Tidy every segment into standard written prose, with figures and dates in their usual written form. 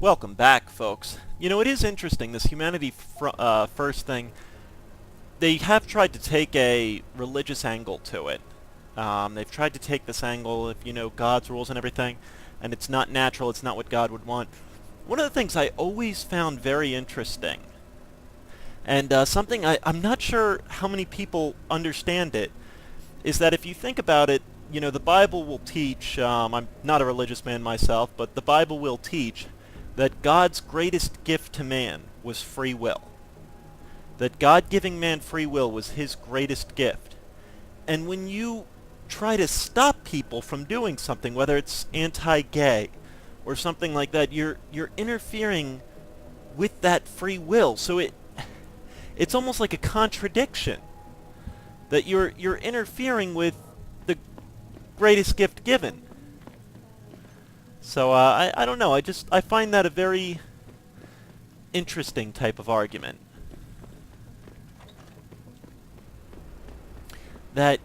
Welcome back, folks. You know, it is interesting, this humanity first thing. They have tried to take a religious angle to it. They've tried to take this angle of, God's rules and everything, and it's not natural, it's not what God would want. One of the things I always found very interesting, and something I'm not sure how many people understand it, is that if you think about it, the Bible will teach, I'm not a religious man myself, but the Bible will teach that God's greatest gift to man was free will. That God giving man free will was his greatest gift. And when you try to stop people from doing something, whether it's anti-gay or something like that, you're interfering with that free will. So it's almost like a contradiction that you're interfering with the greatest gift given. So I don't know. I find that a very interesting type of argument. That,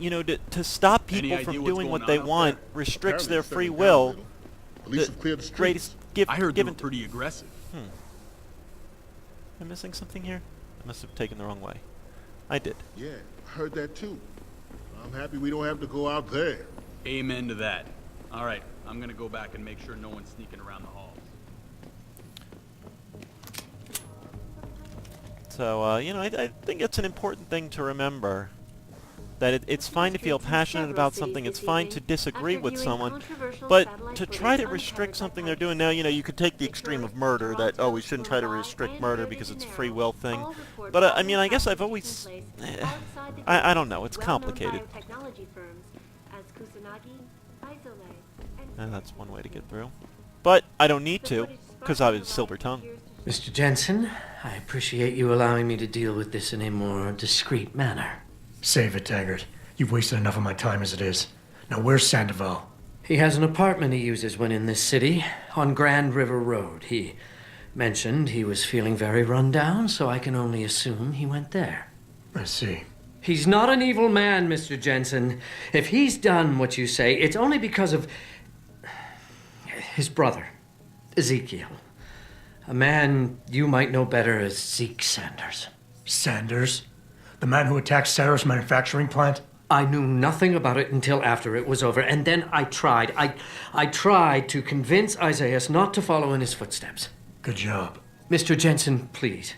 to stop people from doing what they want restricts their free will. At least we've cleared the streets. Greatest gift I heard they were given to... pretty aggressive. Am I missing something here? I must have taken the wrong way. I did. Yeah, I heard that too. I'm happy we don't have to go out there. Amen to that. All right, I'm gonna go back and make sure no one's sneaking around the halls. So, I think it's an important thing to remember. That it's fine to feel passionate about something, it's fine to disagree with someone, but to try to restrict something they're doing now, you could take the extreme of murder, that, we shouldn't try to restrict murder because it's a free will thing. But, I guess I've always... I don't know, it's complicated. And that's one way to get through. But I don't need to, because I was silver tongue. Mr. Jensen, I appreciate you allowing me to deal with this in a more discreet manner. Save it, Taggart. You've wasted enough of my time as it is. Now, where's Sandoval? He has an apartment he uses when in this city, on Grand River Road. He mentioned he was feeling very run down, so I can only assume he went there. I see. He's not an evil man, Mr. Jensen. If he's done what you say, it's only because of his brother, Ezekiel. A man you might know better as Zeke Sanders. Sanders? The man who attacked Sarah's manufacturing plant? I knew nothing about it until after it was over, and then I tried. I tried to convince Isaiah not to follow in his footsteps. Good job. Mr. Jensen, please.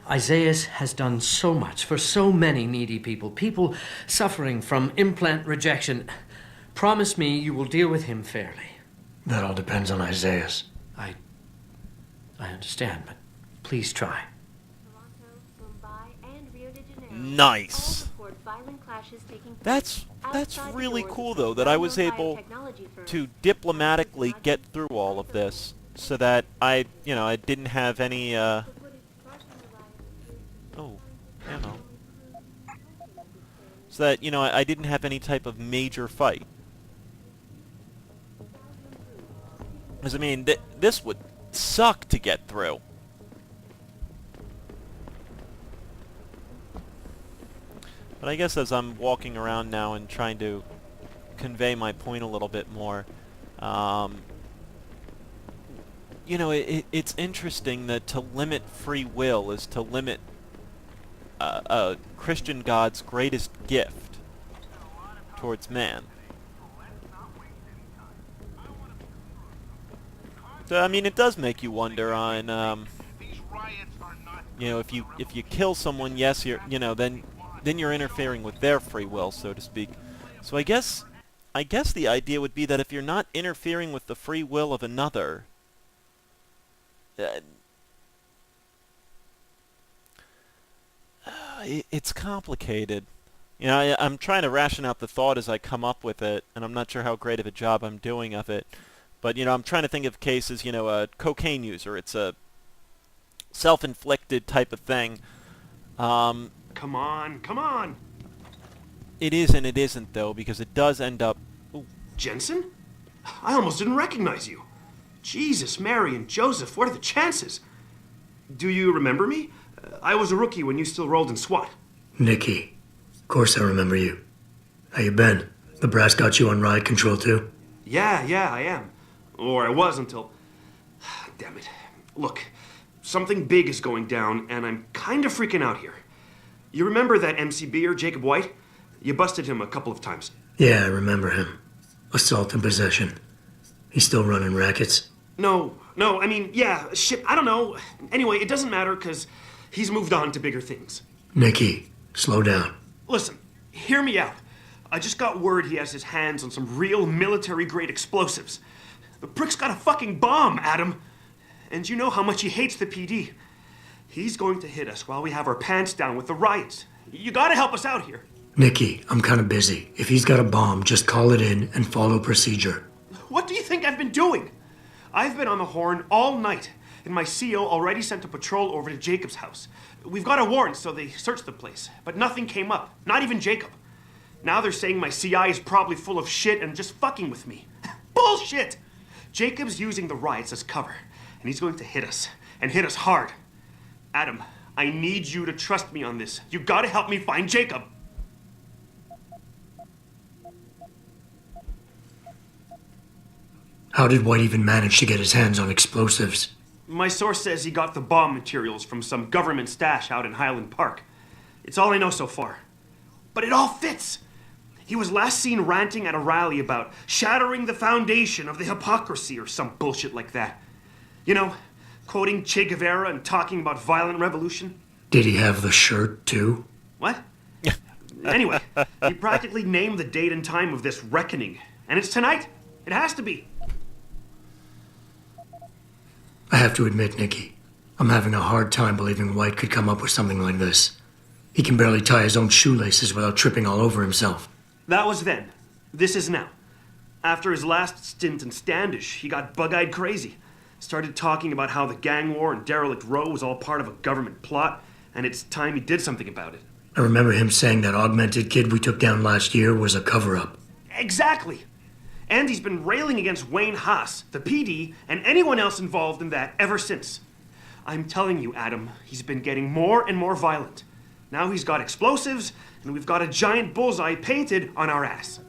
Isaiah has done so much for so many needy people suffering from implant rejection. Promise me you will deal with him fairly. That all depends on Isaiah. I understand, but please try. Nice. That's really cool, though, that I was able to diplomatically get through all of this, so that I didn't have any, oh, ammo. So that, I didn't have any type of major fight. Because, this would suck to get through. But I guess as I'm walking around now and trying to convey my point a little bit more, it's interesting that to limit free will is to limit a Christian God's greatest gift towards man. So, it does make you wonder on, if you kill someone, yes, then you're interfering with their free will, so to speak. So I guess the idea would be that if you're not interfering with the free will of another, it's complicated. I'm trying to ration out the thought as I come up with it, and I'm not sure how great of a job I'm doing of it. But, I'm trying to think of cases, a cocaine user. It's a self-inflicted type of thing. Come on. It is and it isn't, though, because it does end up... Ooh. Jensen? I almost didn't recognize you. Jesus, Mary, and Joseph, what are the chances? Do you remember me? I was a rookie when you still rolled in SWAT. Nikki. Of course I remember you. How you been? The brass got you on ride control, too? Yeah, I am. Or I was until... damn it. Look, something big is going down, and I'm kind of freaking out here. You remember that MCBer, Jacob White? You busted him a couple of times. Yeah, I remember him. Assault and possession. He's still running rackets? No, I mean, yeah, shit, I don't know. Anyway, it doesn't matter, because he's moved on to bigger things. Nicky, slow down. Listen, hear me out. I just got word he has his hands on some real military-grade explosives. The prick's got a fucking bomb, Adam. And you know how much he hates the PD. He's going to hit us while we have our pants down with the riots. You gotta help us out here. Nicky, I'm kinda busy. If he's got a bomb, just call it in and follow procedure. What do you think I've been doing? I've been on the horn all night, and my CO already sent a patrol over to Jacob's house. We've got a warrant, so they searched the place, but nothing came up. Not even Jacob. Now they're saying my CI is probably full of shit and just fucking with me. Bullshit! Jacob's using the riots as cover, and he's going to hit us, and hit us hard. Adam, I need you to trust me on this. You gotta help me find Jacob. How did White even manage to get his hands on explosives? My source says he got the bomb materials from some government stash out in Highland Park. It's all I know so far. But it all fits. He was last seen ranting at a rally about shattering the foundation of the hypocrisy or some bullshit like that. You know, quoting Che Guevara and talking about violent revolution. Did he have the shirt, too? What? Anyway, he practically named the date and time of this reckoning. And it's tonight. It has to be. I have to admit, Nicky, I'm having a hard time believing White could come up with something like this. He can barely tie his own shoelaces without tripping all over himself. That was then. This is now. After his last stint in Standish, he got bug-eyed crazy. Started talking about how the gang war and Derelict Row was all part of a government plot, and it's time he did something about it. I remember him saying that augmented kid we took down last year was a cover-up. Exactly! And he's been railing against Wayne Haas, the PD, and anyone else involved in that ever since. I'm telling you, Adam, he's been getting more and more violent. Now he's got explosives, and we've got a giant bullseye painted on our ass.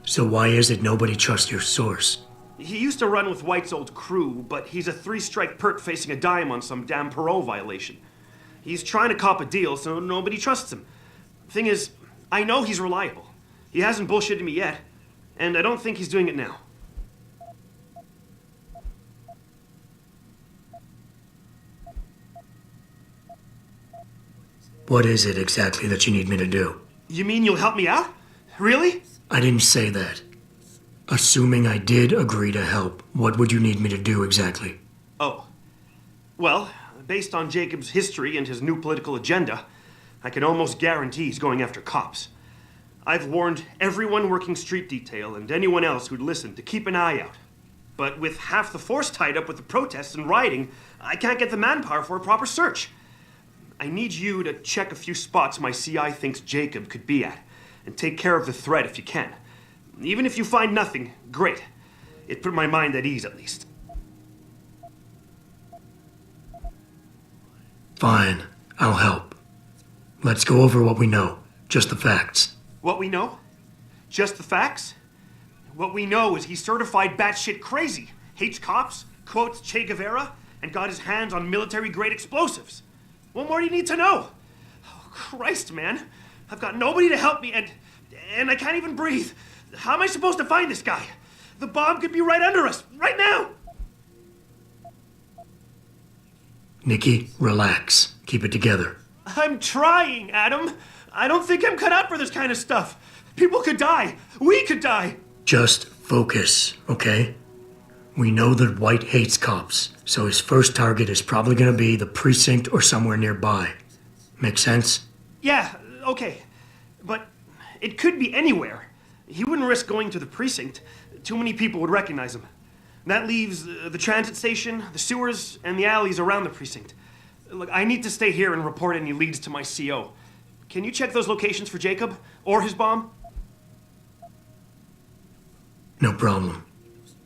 So why is it nobody trusts your source? He used to run with White's old crew, but he's a 3-strike pert facing a dime on some damn parole violation. He's trying to cop a deal, so nobody trusts him. Thing is, I know he's reliable. He hasn't bullshitted me yet, and I don't think he's doing it now. What is it exactly that you need me to do? You mean you'll help me out? Really? I didn't say that. Assuming I did agree to help, what would you need me to do exactly? Oh. Well, based on Jacob's history and his new political agenda, I can almost guarantee he's going after cops. I've warned everyone working street detail and anyone else who'd listen to keep an eye out. But with half the force tied up with the protests and rioting, I can't get the manpower for a proper search. I need you to check a few spots my CI thinks Jacob could be at, and take care of the threat if you can. Even if you find nothing, great. It put my mind at ease, at least. Fine, I'll help. Let's go over what we know, just the facts. What we know? Just the facts? What we know is he's certified batshit crazy, hates cops, quotes Che Guevara, and got his hands on military-grade explosives. What more do you need to know? Oh, Christ, man. I've got nobody to help me, and I can't even breathe. How am I supposed to find this guy? The bomb could be right under us, right now! Nicky, relax. Keep it together. I'm trying, Adam. I don't think I'm cut out for this kind of stuff. People could die. We could die. Just focus, okay? We know that White hates cops, so his first target is probably gonna be the precinct or somewhere nearby. Make sense? Yeah, okay. But it could be anywhere. He wouldn't risk going to the precinct. Too many people would recognize him. That leaves the transit station, the sewers, and the alleys around the precinct. Look, I need to stay here and report any leads to my CO. Can you check those locations for Jacob? Or his bomb? No problem.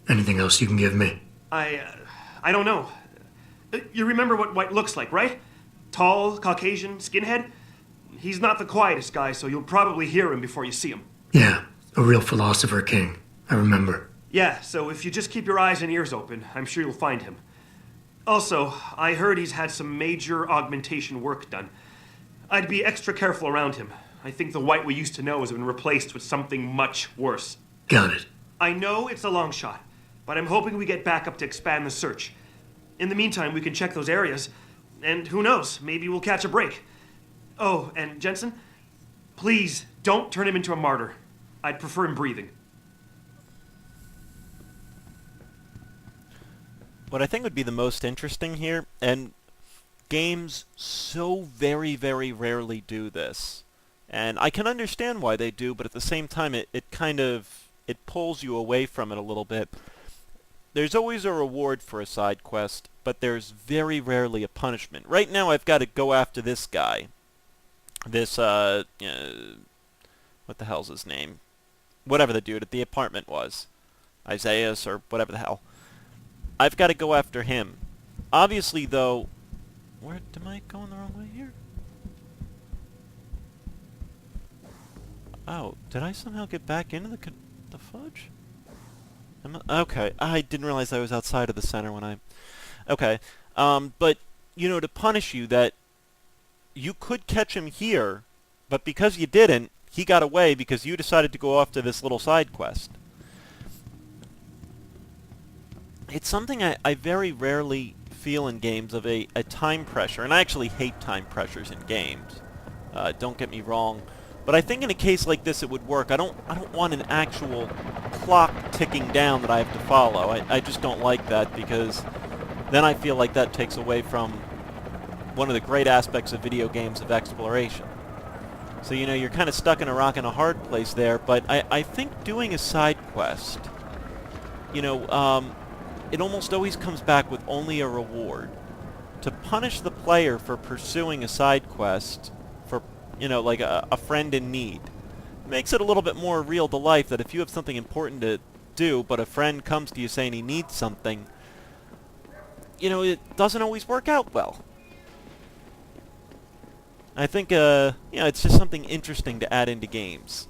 Anything else you can give me? I don't know. You remember what White looks like, right? Tall, Caucasian, skinhead? He's not the quietest guy, so you'll probably hear him before you see him. Yeah, a real philosopher king. I remember. Yeah, so if you just keep your eyes and ears open, I'm sure you'll find him. Also, I heard he's had some major augmentation work done. I'd be extra careful around him. I think the White we used to know has been replaced with something much worse. Got it. I know it's a long shot, but I'm hoping we get backup to expand the search. In the meantime, we can check those areas, and who knows, maybe we'll catch a break. Oh, and Jensen, please don't turn him into a martyr. I'd prefer him breathing. What I think would be the most interesting here, and games so very, very rarely do this, and I can understand why they do, but at the same time it kind of, it pulls you away from it a little bit. There's always a reward for a side quest, but there's very rarely a punishment. Right now I've got to go after this guy. This, what the hell's his name? Whatever the dude at the apartment was. Isaias or whatever the hell. I've got to go after him. Obviously, though... Where am I going the wrong way here? Oh, did I somehow get back into the fudge? Okay, I didn't realize I was outside of the center when I... Okay, but, you know, to punish you, that you could catch him here, but because you didn't, he got away because you decided to go off to this little side quest. It's something I very rarely feel in games of a time pressure, and I actually hate time pressures in games. Don't get me wrong, but I think in a case like this it would work. I don't want an actual clock ticking down that I have to follow. I just don't like that, because then I feel like that takes away from one of the great aspects of video games of exploration. So, you know, you're kind of stuck in a rock and a hard place there, but I think doing a side quest, you know, it almost always comes back with only a reward. To punish the player for pursuing a side quest, for, you know, like a friend in need, makes it a little bit more real to life that if you have something important to do, but a friend comes to you saying he needs something, you know, it doesn't always work out well. I think, you know, it's just something interesting to add into games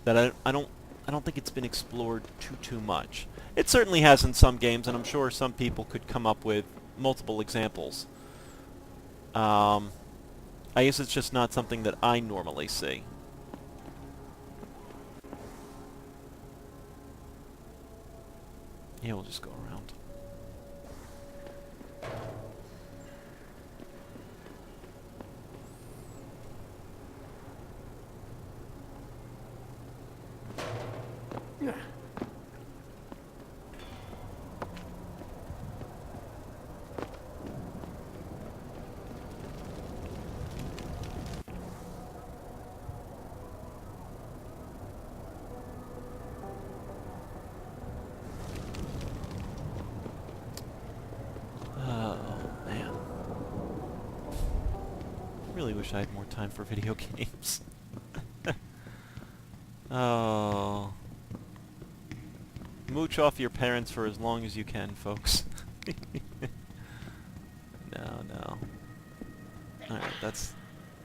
that I don't think it's been explored too much. It certainly has in some games, and I'm sure some people could come up with multiple examples. I guess it's just not something that I normally see. Yeah, we'll just go around. Really wish I had more time for video games. Oh. Mooch off your parents for as long as you can, folks. No. Alright, that's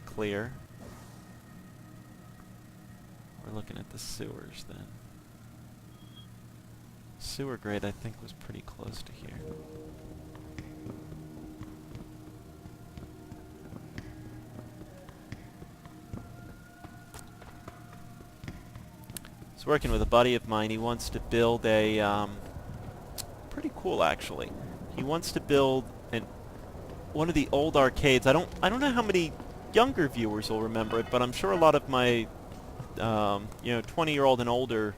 clear. We're looking at the sewers then. Sewer grade, I think, was pretty close to here. Working with a buddy of mine. He wants to build a pretty cool, actually. He wants to build one of the old arcades. I don't know how many younger viewers will remember it, but I'm sure a lot of my you know, 20-year-old and older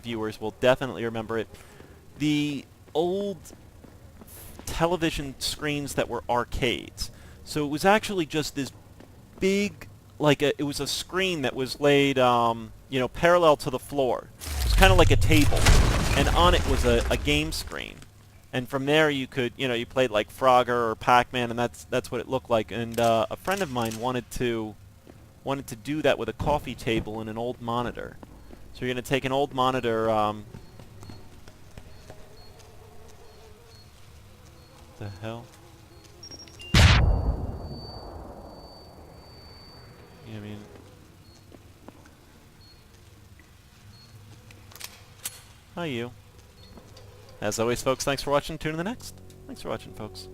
viewers will definitely remember it. The old television screens that were arcades. So it was actually just this big, like it was a screen that was laid you know, parallel to the floor. It was kind of like a table, and on it was a game screen. And from there you could, you know, you played like Frogger or Pac-Man, and that's what it looked like. And a friend of mine wanted to do that with a coffee table and an old monitor. So you're going to take an old monitor. The hell? Yeah, I mean. Hi, you. As always, folks, thanks for watching. Tune in the next. Thanks for watching, folks.